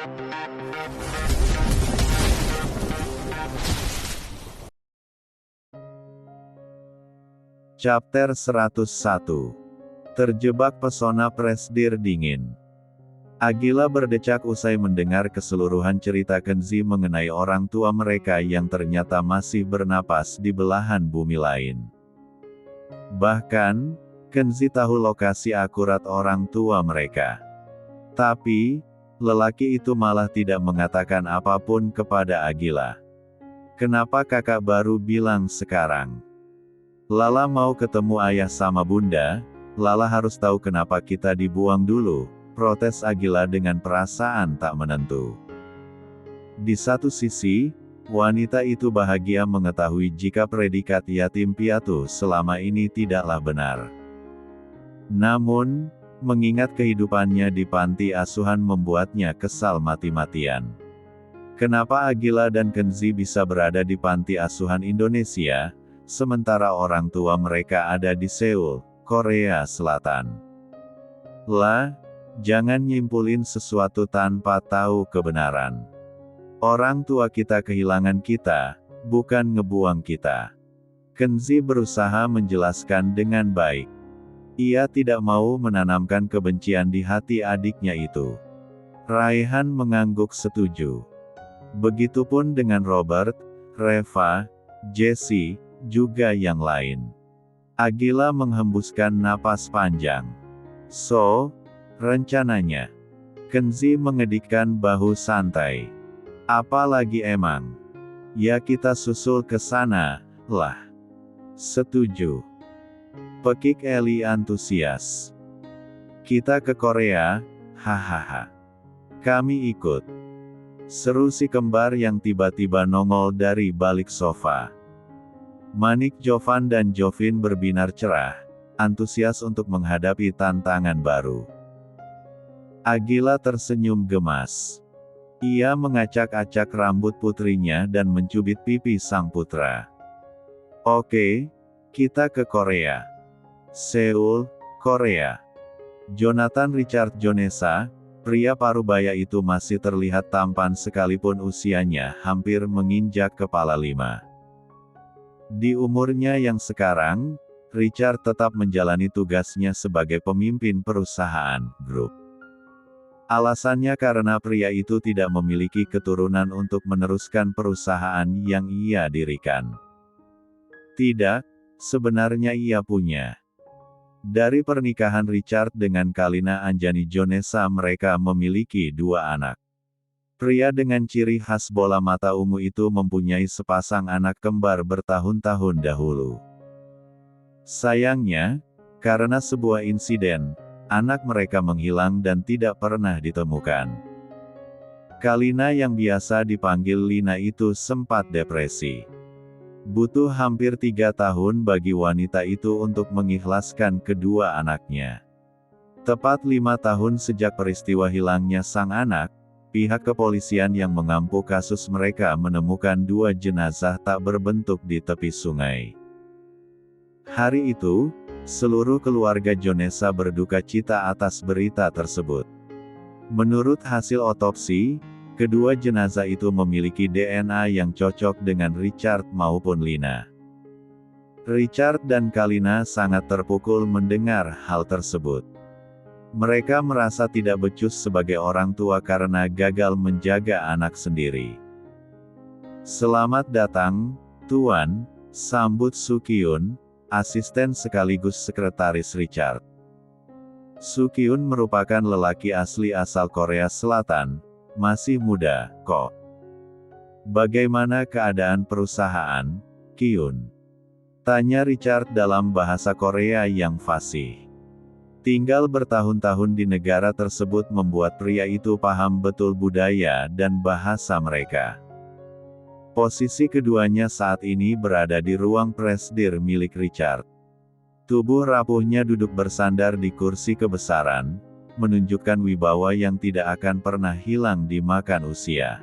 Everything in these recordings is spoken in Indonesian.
Chapter 101. Terjebak pesona Presdir dingin. Agila berdecak usai mendengar keseluruhan cerita Kenzi mengenai orang tua mereka yang ternyata masih bernapas di belahan bumi lain. Bahkan, Kenzi tahu lokasi akurat orang tua mereka. Tapi, lelaki itu malah tidak mengatakan apapun kepada Agila. Kenapa kakak baru bilang sekarang? Lala mau ketemu ayah sama bunda, Lala harus tahu kenapa kita dibuang dulu, protes Agila dengan perasaan tak menentu. Di satu sisi, wanita itu bahagia mengetahui jika predikat yatim piatu selama ini tidaklah benar. Namun, mengingat kehidupannya di panti asuhan membuatnya kesal mati-matian. Kenapa Agila dan Kenzi bisa berada di panti asuhan Indonesia, sementara orang tua mereka ada di Seoul, Korea Selatan? Lah, jangan nyimpulin sesuatu tanpa tahu kebenaran. Orang tua kita kehilangan kita, bukan ngebuang kita. Kenzi berusaha menjelaskan dengan baik. Ia tidak mau menanamkan kebencian di hati adiknya itu. Raihan mengangguk setuju. Begitupun dengan Robert, Reva, Jessie, juga yang lain. Agila menghembuskan napas panjang. So, rencananya. Kenzi mengedikkan bahu santai. Apalagi emang? Ya kita susul ke sana, lah. Setuju. Pekik Eli antusias. Kita ke Korea, hahaha. Kami ikut. Seru si kembar yang tiba-tiba nongol dari balik sofa. Manik Jovan dan Jovin berbinar cerah, antusias untuk menghadapi tantangan baru. Agila tersenyum gemas. Ia mengacak-acak rambut putrinya dan mencubit pipi sang putra. Oke, kita ke Korea. Seoul, Korea. Jonathan Richard Jonesa, pria parubaya itu masih terlihat tampan sekalipun usianya hampir menginjak kepala 5. Di umurnya yang sekarang, Richard tetap menjalani tugasnya sebagai pemimpin perusahaan, grup. Alasannya karena pria itu tidak memiliki keturunan untuk meneruskan perusahaan yang ia dirikan. Tidak, sebenarnya ia punya. Dari pernikahan Richard dengan Kalina Anjani Jonesa mereka memiliki 2 anak. Pria dengan ciri khas bola mata ungu itu mempunyai sepasang anak kembar bertahun-tahun dahulu. Sayangnya, karena sebuah insiden, anak mereka menghilang dan tidak pernah ditemukan. Kalina yang biasa dipanggil Lina itu sempat depresi. Butuh hampir 3 tahun bagi wanita itu untuk mengikhlaskan kedua anaknya. Tepat 5 tahun sejak peristiwa hilangnya sang anak, pihak kepolisian yang mengampu kasus mereka menemukan 2 jenazah tak berbentuk di tepi sungai. Hari itu, seluruh keluarga Jonesa berduka cita atas berita tersebut. Menurut hasil otopsi, kedua jenazah itu memiliki DNA yang cocok dengan Richard maupun Lina. Richard dan Kalina sangat terpukul mendengar hal tersebut. Mereka merasa tidak becus sebagai orang tua karena gagal menjaga anak sendiri. Selamat datang, Tuan, sambut Sukyun, asisten sekaligus sekretaris Richard. Sukyun merupakan lelaki asli asal Korea Selatan, masih muda, kok. Bagaimana keadaan perusahaan, Kyun? Tanya Richard dalam bahasa Korea yang fasih. Tinggal bertahun-tahun di negara tersebut membuat pria itu paham betul budaya dan bahasa mereka. Posisi keduanya saat ini berada di ruang presdir milik Richard. Tubuh rapuhnya duduk bersandar di kursi kebesaran, menunjukkan wibawa yang tidak akan pernah hilang dimakan usia.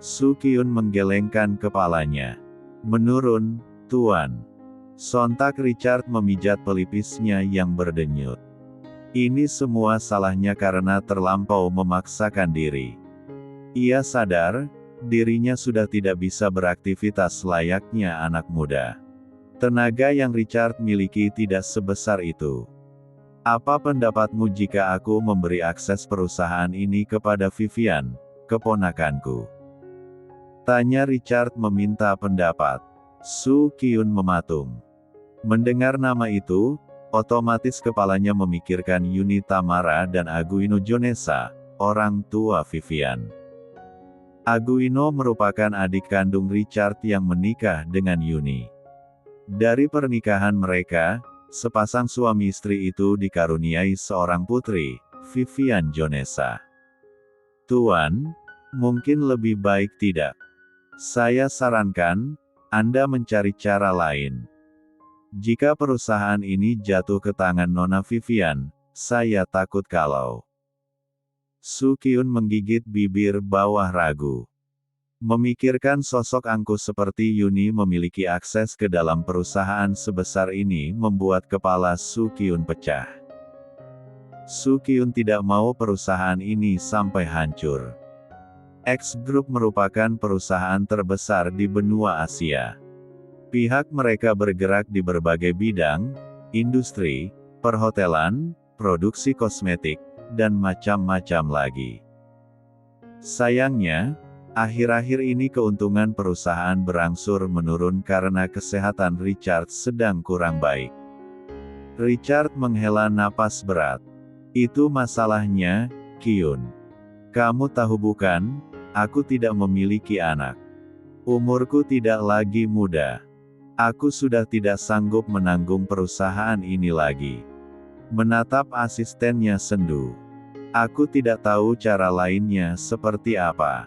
Sukyun menggelengkan kepalanya. Menurun, Tuan. Sontak Richard memijat pelipisnya yang berdenyut. Ini semua salahnya karena terlampau memaksakan diri. Ia sadar, dirinya sudah tidak bisa beraktivitas layaknya anak muda. Tenaga yang Richard miliki tidak sebesar itu. Apa pendapatmu jika aku memberi akses perusahaan ini kepada Vivian, keponakanku? Tanya Richard meminta pendapat. Soo Kyun mematung. Mendengar nama itu, otomatis kepalanya memikirkan Yuni Tamara dan Aguino Jonesa, orang tua Vivian. Aguino merupakan adik kandung Richard yang menikah dengan Yuni. Dari pernikahan mereka, sepasang suami istri itu dikaruniai seorang putri, Vivian Jonesa. Tuan, mungkin lebih baik tidak. Saya sarankan, Anda mencari cara lain. Jika perusahaan ini jatuh ke tangan Nona Vivian, saya takut kalau... Soo Kyun menggigit bibir bawah ragu. Memikirkan sosok angkuh seperti Yuni memiliki akses ke dalam perusahaan sebesar ini membuat kepala Soo Kyun pecah. Soo Kyun tidak mau perusahaan ini sampai hancur. X Group merupakan perusahaan terbesar di benua Asia. Pihak mereka bergerak di berbagai bidang, industri, perhotelan, produksi kosmetik, dan macam-macam lagi. Sayangnya, akhir-akhir ini keuntungan perusahaan berangsur menurun karena kesehatan Richard sedang kurang baik. Richard menghela napas berat. Itu masalahnya, Kyun. Kamu tahu bukan, aku tidak memiliki anak. Umurku tidak lagi muda. Aku sudah tidak sanggup menanggung perusahaan ini lagi. Menatap asistennya sendu. Aku tidak tahu cara lainnya seperti apa.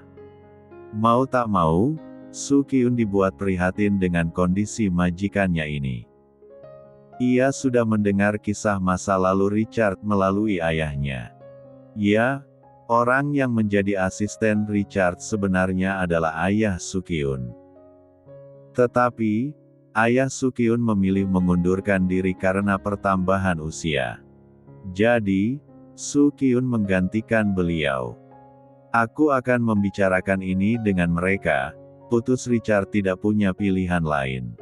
Mau tak mau, Soo Kyun dibuat prihatin dengan kondisi majikannya ini. Ia sudah mendengar kisah masa lalu Richard melalui ayahnya. Ya, orang yang menjadi asisten Richard sebenarnya adalah ayah Soo Kyun. Tetapi, ayah Soo Kyun memilih mengundurkan diri karena pertambahan usia. Jadi, Soo Kyun menggantikan beliau. Aku akan membicarakan ini dengan mereka, putus Richard tidak punya pilihan lain.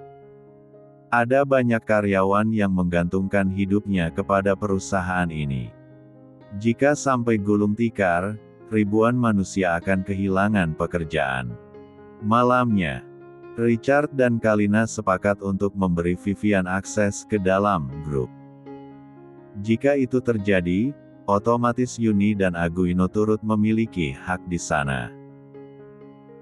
Ada banyak karyawan yang menggantungkan hidupnya kepada perusahaan ini. Jika sampai gulung tikar, ribuan manusia akan kehilangan pekerjaan. Malamnya, Richard dan Kalina sepakat untuk memberi Vivian akses ke dalam grup. Jika itu terjadi, otomatis Yuni dan Aguino turut memiliki hak di sana.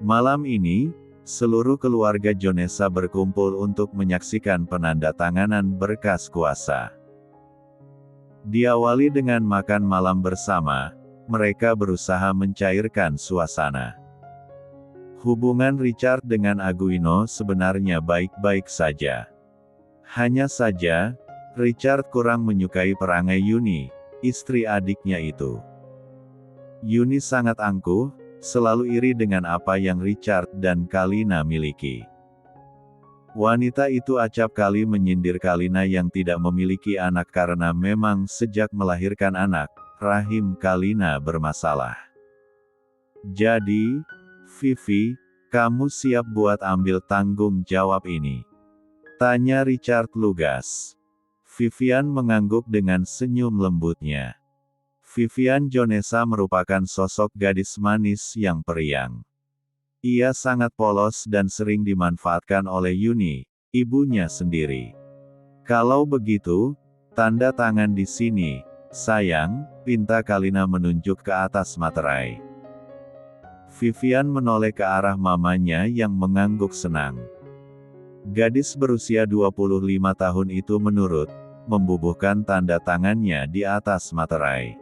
Malam ini, seluruh keluarga Jonesa berkumpul untuk menyaksikan penandatanganan berkas kuasa. Diawali dengan makan malam bersama, mereka berusaha mencairkan suasana. Hubungan Richard dengan Aguino sebenarnya baik-baik saja. Hanya saja, Richard kurang menyukai perangai Yuni, istri adiknya itu. Yuni sangat angkuh, selalu iri dengan apa yang Richard dan Kalina miliki. Wanita itu acap kali menyindir Kalina yang tidak memiliki anak karena memang sejak melahirkan anak, rahim Kalina bermasalah. Jadi, Vivi, kamu siap buat ambil tanggung jawab ini? Tanya Richard lugas. Vivian mengangguk dengan senyum lembutnya. Vivian Jonesa merupakan sosok gadis manis yang periang. Ia sangat polos dan sering dimanfaatkan oleh Yuni, ibunya sendiri. Kalau begitu, tanda tangan di sini, sayang, pinta Kalina menunjuk ke atas materai. Vivian menoleh ke arah mamanya yang mengangguk senang. Gadis berusia 25 tahun itu menurut, membubuhkan tanda tangannya di atas materai.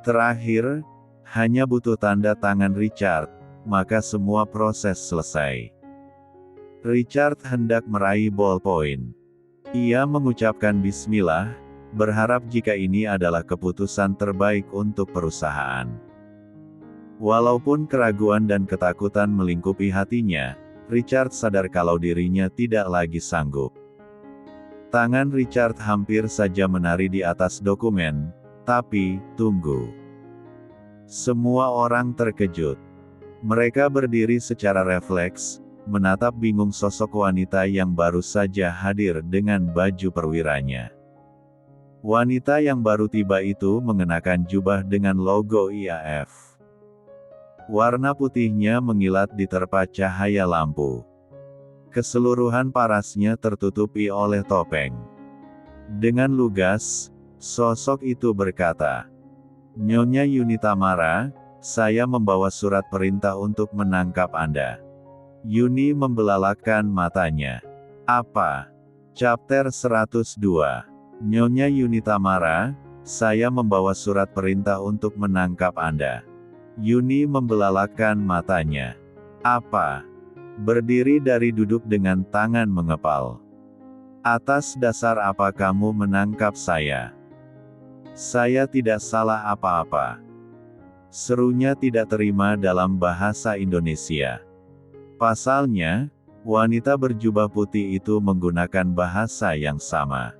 Terakhir, hanya butuh tanda tangan Richard, maka semua proses selesai. Richard hendak meraih ballpoint. Ia mengucapkan bismillah, berharap jika ini adalah keputusan terbaik untuk perusahaan. Walaupun keraguan dan ketakutan melingkupi hatinya, Richard sadar kalau dirinya tidak lagi sanggup. Tangan Richard hampir saja menari di atas dokumen, tapi, tunggu. Semua orang terkejut. Mereka berdiri secara refleks, menatap bingung sosok wanita yang baru saja hadir dengan baju perwiranya. Wanita yang baru tiba itu mengenakan jubah dengan logo IAF. Warna putihnya mengilat diterpa cahaya lampu. Keseluruhan parasnya tertutupi oleh topeng. Dengan lugas, sosok itu berkata, "Nyonya Yuni Tamara, saya membawa surat perintah untuk menangkap Anda." Yuni membelalakkan matanya. Apa? Chapter 102. Nyonya Yuni Tamara, saya membawa surat perintah untuk menangkap Anda. Yuni membelalakkan matanya. Apa? Berdiri dari duduk dengan tangan mengepal. Atas dasar apa kamu menangkap saya? Saya tidak salah apa-apa. Serunya tidak terima dalam bahasa Indonesia. Pasalnya, wanita berjubah putih itu menggunakan bahasa yang sama.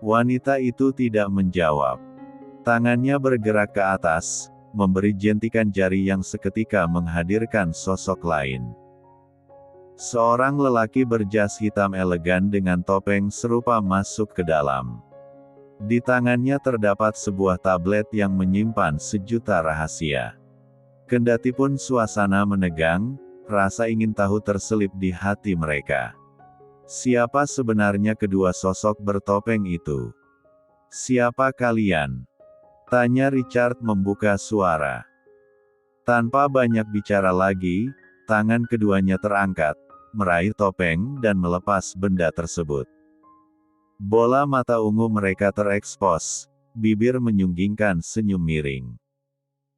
Wanita itu tidak menjawab. Tangannya bergerak ke atas, memberi jentikan jari yang seketika menghadirkan sosok lain. Seorang lelaki berjas hitam elegan dengan topeng serupa masuk ke dalam. Di tangannya terdapat sebuah tablet yang menyimpan sejuta rahasia. Kendatipun suasana menegang, rasa ingin tahu terselip di hati mereka. Siapa sebenarnya kedua sosok bertopeng itu? Siapa kalian? Tanya Richard membuka suara. Tanpa banyak bicara lagi, tangan keduanya terangkat, meraih topeng dan melepas benda tersebut. Bola mata ungu mereka terekspos, bibir menyunggingkan senyum miring.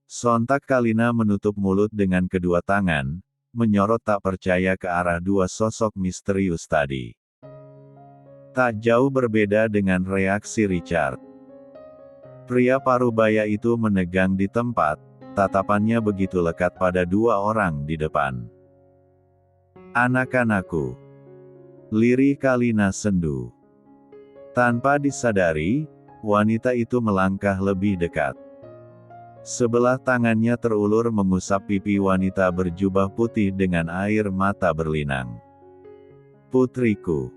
Sontak Kalina menutup mulut dengan kedua tangan, menyorot tak percaya ke arah dua sosok misterius tadi. Tak jauh berbeda dengan reaksi Richard. Pria parubaya itu menegang di tempat, tatapannya begitu lekat pada dua orang di depan. "Anak-anakku," lirih Kalina sendu. Tanpa disadari, wanita itu melangkah lebih dekat. Sebelah tangannya terulur mengusap pipi wanita berjubah putih dengan air mata berlinang. "Putriku."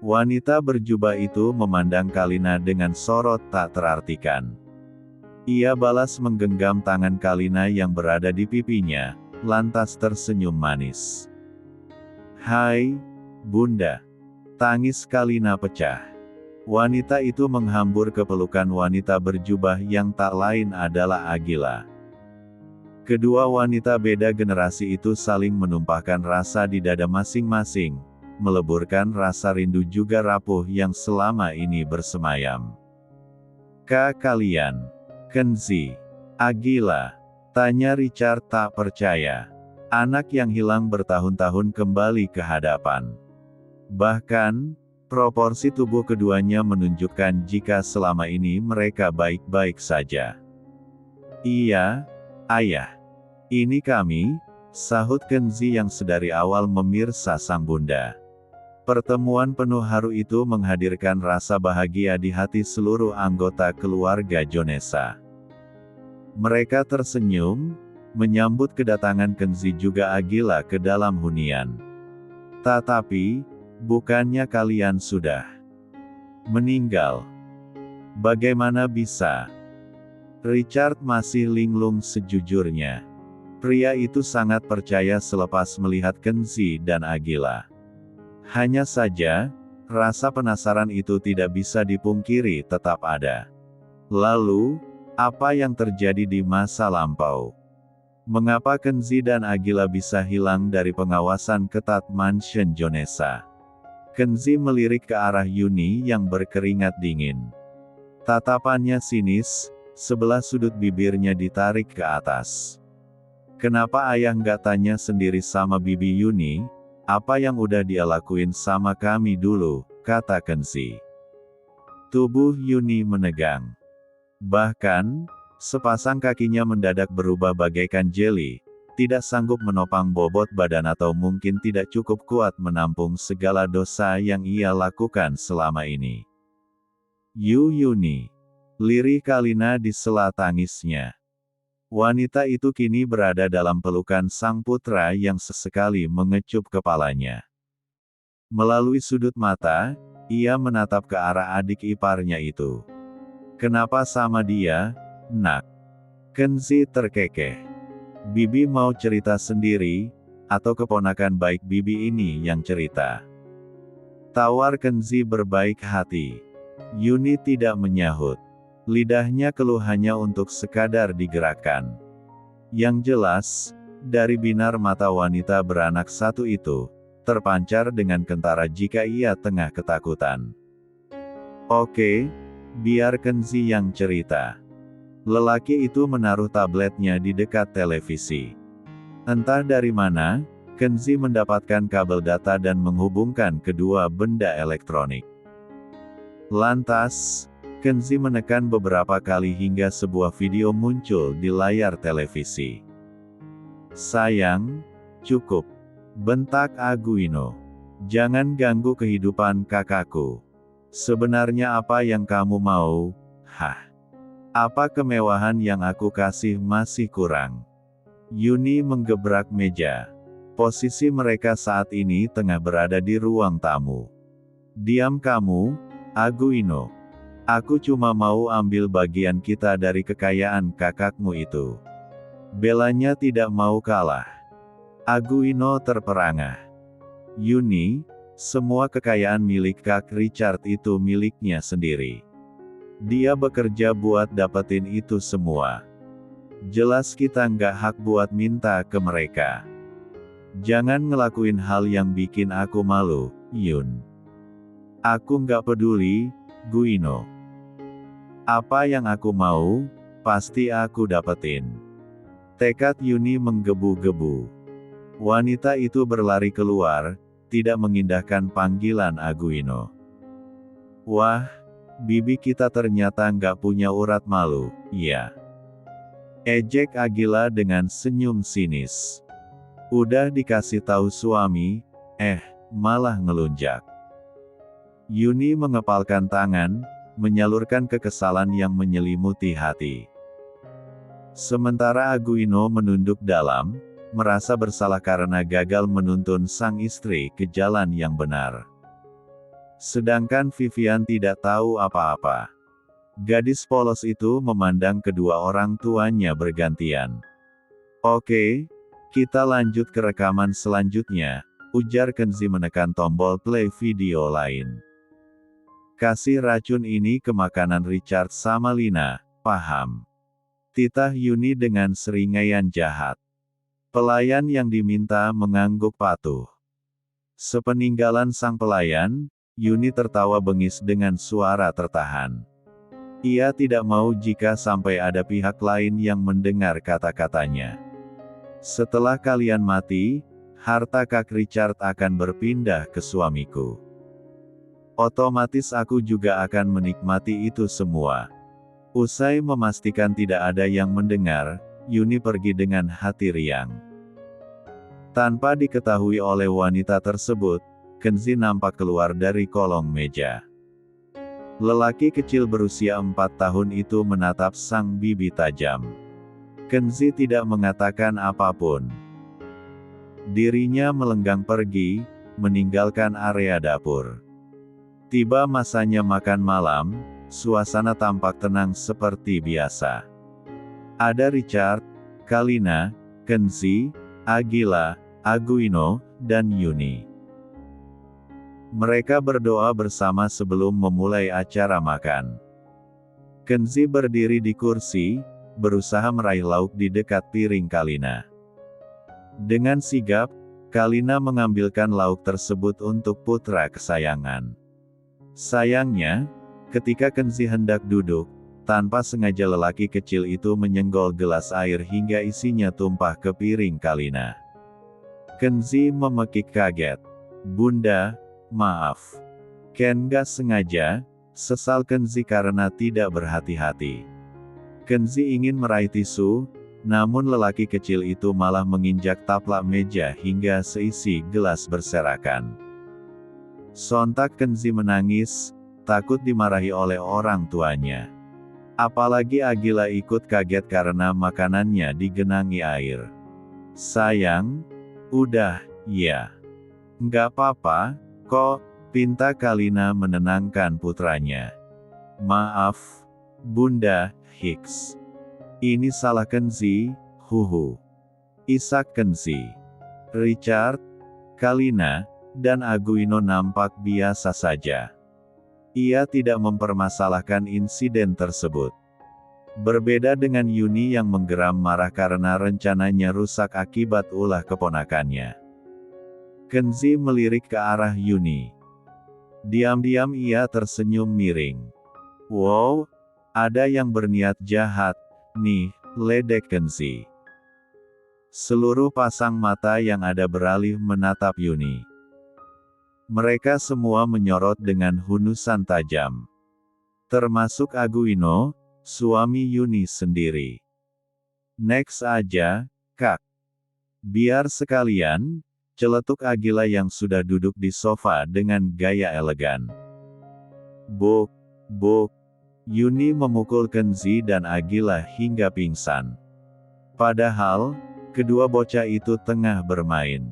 Wanita berjubah itu memandang Kalina dengan sorot tak terartikan. Ia balas menggenggam tangan Kalina yang berada di pipinya, lantas tersenyum manis. "Hai, Bunda." Tangis Kalina pecah. Wanita itu menghambur ke pelukan wanita berjubah yang tak lain adalah Agila. Kedua wanita beda generasi itu saling menumpahkan rasa di dada masing-masing, meleburkan rasa rindu juga rapuh yang selama ini bersemayam. Kalian? Kenzi? Agila?" tanya Richard tak percaya. Anak yang hilang bertahun-tahun kembali ke hadapan. Bahkan, proporsi tubuh keduanya menunjukkan jika selama ini mereka baik-baik saja. "Iya, Ayah. Ini kami," sahut Kenzi yang sedari awal memirsa sang bunda. Pertemuan penuh haru itu menghadirkan rasa bahagia di hati seluruh anggota keluarga Jonesa. Mereka tersenyum, menyambut kedatangan Kenzi juga Agila ke dalam hunian. "Tetapi, bukannya kalian sudah meninggal? Bagaimana bisa?" Richard masih linglung sejujurnya. Pria itu sangat percaya selepas melihat Kenzi dan Agila. Hanya saja, rasa penasaran itu tidak bisa dipungkiri tetap ada. Lalu, apa yang terjadi di masa lampau? Mengapa Kenzi dan Agila bisa hilang dari pengawasan ketat Mansion Jonesa? Kenzi melirik ke arah Yuni yang berkeringat dingin. Tatapannya sinis, sebelah sudut bibirnya ditarik ke atas. "Kenapa ayah nggak tanya sendiri sama Bibi Yuni, apa yang udah dia lakuin sama kami dulu?" kata Kenzi. Tubuh Yuni menegang. Bahkan, sepasang kakinya mendadak berubah bagaikan jeli, tidak sanggup menopang bobot badan atau mungkin tidak cukup kuat menampung segala dosa yang ia lakukan selama ini. "Yuni," lirih Kalina di sela tangisnya. Wanita itu kini berada dalam pelukan sang putra yang sesekali mengecup kepalanya. Melalui sudut mata, ia menatap ke arah adik iparnya itu. Kenapa sama dia, nak? Kenzi terkekeh. Bibi mau cerita sendiri, atau keponakan baik Bibi ini yang cerita? Tawar Kenzi berbaik hati. Yuni tidak menyahut. Lidahnya keluh hanya untuk sekadar digerakkan. Yang jelas, dari binar mata wanita beranak satu itu, terpancar dengan kentara jika ia tengah ketakutan. Oke, biar Kenzi yang cerita. Lelaki itu menaruh tabletnya di dekat televisi. Entah dari mana, Kenzi mendapatkan kabel data dan menghubungkan kedua benda elektronik. Lantas, Kenzi menekan beberapa kali hingga sebuah video muncul di layar televisi. Sayang, cukup. Bentak Aguino. Jangan ganggu kehidupan kakakku. Sebenarnya apa yang kamu mau? Hah? Apa kemewahan yang aku kasih masih kurang? Yuni menggebrak meja. Posisi mereka saat ini tengah berada di ruang tamu. Diam kamu, Aguino. Aku cuma mau ambil bagian kita dari kekayaan kakakmu itu. Belanya tidak mau kalah. Aguino terperangah. Yuni, semua kekayaan milik Kak Richard itu miliknya sendiri. Dia bekerja buat dapetin itu semua. Jelas kita nggak hak buat minta ke mereka. Jangan ngelakuin hal yang bikin aku malu, Yun. Aku nggak peduli, Guino. Apa yang aku mau, pasti aku dapetin. Tekad Yuni menggebu-gebu. Wanita itu berlari keluar, tidak mengindahkan panggilan Aguino. Wah, bibi kita ternyata nggak punya urat malu, ya. Ejek Agila dengan senyum sinis. Udah dikasih tahu suami, malah ngelunjak. Yuni mengepalkan tangan, menyalurkan kekesalan yang menyelimuti hati. Sementara Aguino menunduk dalam, merasa bersalah karena gagal menuntun sang istri ke jalan yang benar. Sedangkan Vivian tidak tahu apa-apa. Gadis polos itu memandang kedua orang tuanya bergantian. Oke, kita lanjut ke rekaman selanjutnya, ujar Kenzi menekan tombol play video lain. Kasih racun ini ke makanan Richard sama Lina, paham? Titah Yuni dengan seringaian jahat. Pelayan yang diminta mengangguk patuh. Sepeninggalan sang pelayan, Yuni tertawa bengis dengan suara tertahan. Ia tidak mau jika sampai ada pihak lain yang mendengar kata-katanya. Setelah kalian mati, harta Kak Richard akan berpindah ke suamiku. Otomatis aku juga akan menikmati itu semua. Usai memastikan tidak ada yang mendengar, Yuni pergi dengan hati riang. Tanpa diketahui oleh wanita tersebut, Kenzi nampak keluar dari kolong meja. Lelaki kecil berusia 4 tahun itu menatap sang bibi tajam. Kenzi tidak mengatakan apapun. Dirinya melenggang pergi, meninggalkan area dapur. Tiba masanya makan malam, suasana tampak tenang seperti biasa. Ada Richard, Kalina, Kenzi, Agila, Aguino, dan Yuni. Mereka berdoa bersama sebelum memulai acara makan. Kenzi berdiri di kursi, berusaha meraih lauk di dekat piring Kalina. Dengan sigap, Kalina mengambilkan lauk tersebut untuk putra kesayangan. Sayangnya, ketika Kenzi hendak duduk, tanpa sengaja lelaki kecil itu menyenggol gelas air hingga isinya tumpah ke piring Kalina. Kenzi memekik kaget. Bunda, maaf. Ken gak sengaja, sesal Kenzi karena tidak berhati-hati. Kenzi ingin meraih tisu, namun lelaki kecil itu malah menginjak taplak meja hingga seisi gelas berserakan. Sontak Kenzi menangis, takut dimarahi oleh orang tuanya. Apalagi Agila ikut kaget karena makanannya digenangi air. Sayang, udah, ya. Nggak apa-apa, kok, pinta Kalina menenangkan putranya. Maaf, Bunda, Hicks. Ini salah Kenzi, huhu. Isak Kenzi. Richard, Kalina, dan Aguino nampak biasa saja. Ia tidak mempermasalahkan insiden tersebut. Berbeda dengan Yuni yang menggeram marah karena rencananya rusak akibat ulah keponakannya. Kenzi melirik ke arah Yuni. Diam-diam ia tersenyum miring. Wow, ada yang berniat jahat, nih, ledek Kenzi. Seluruh pasang mata yang ada beralih menatap Yuni. Mereka semua menyorot dengan hunusan tajam. Termasuk Aguino, suami Yuni sendiri. Next aja, Kak. Biar sekalian, celetuk Agila yang sudah duduk di sofa dengan gaya elegan. Buk, buk. Yuni memukul Kenzi dan Agila hingga pingsan. Padahal, kedua bocah itu tengah bermain.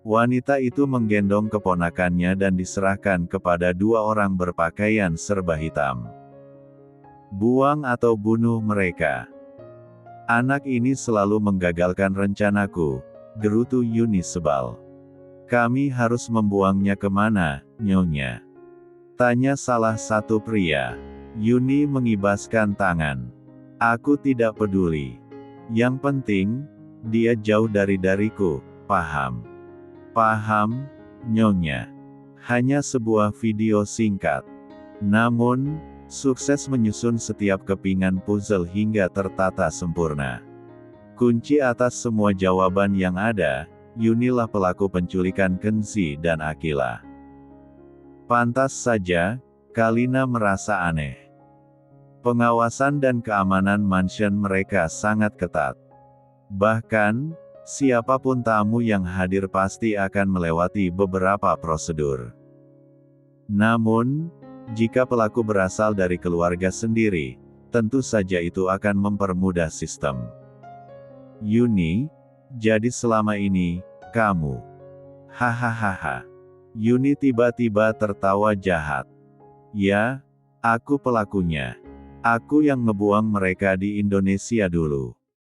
Wanita itu menggendong keponakannya dan diserahkan kepada dua orang berpakaian serba hitam. Buang atau bunuh mereka. Anak ini selalu menggagalkan rencanaku, gerutu Yuni sebal. Kami harus membuangnya kemana, Nyonya? Tanya salah satu pria. Yuni mengibaskan tangan. Aku tidak peduli. Yang penting, dia jauh dariku, paham? Paham, Nyonya. Hanya sebuah video singkat. Namun, sukses menyusun setiap kepingan puzzle hingga tertata sempurna. Kunci atas semua jawaban yang ada, Yunilah pelaku penculikan Kenzi dan Agila. Pantas saja, Kalina merasa aneh. Pengawasan dan keamanan mansion mereka sangat ketat. Bahkan, siapapun tamu yang hadir pasti akan melewati beberapa prosedur. Namun, jika pelaku berasal dari keluarga sendiri, tentu saja itu akan mempermudah sistem. Yuni, jadi selama ini, kamu. Hahaha. Yuni tiba-tiba tertawa jahat. Ya, aku pelakunya. Aku yang ngebuang mereka di Indonesia dulu.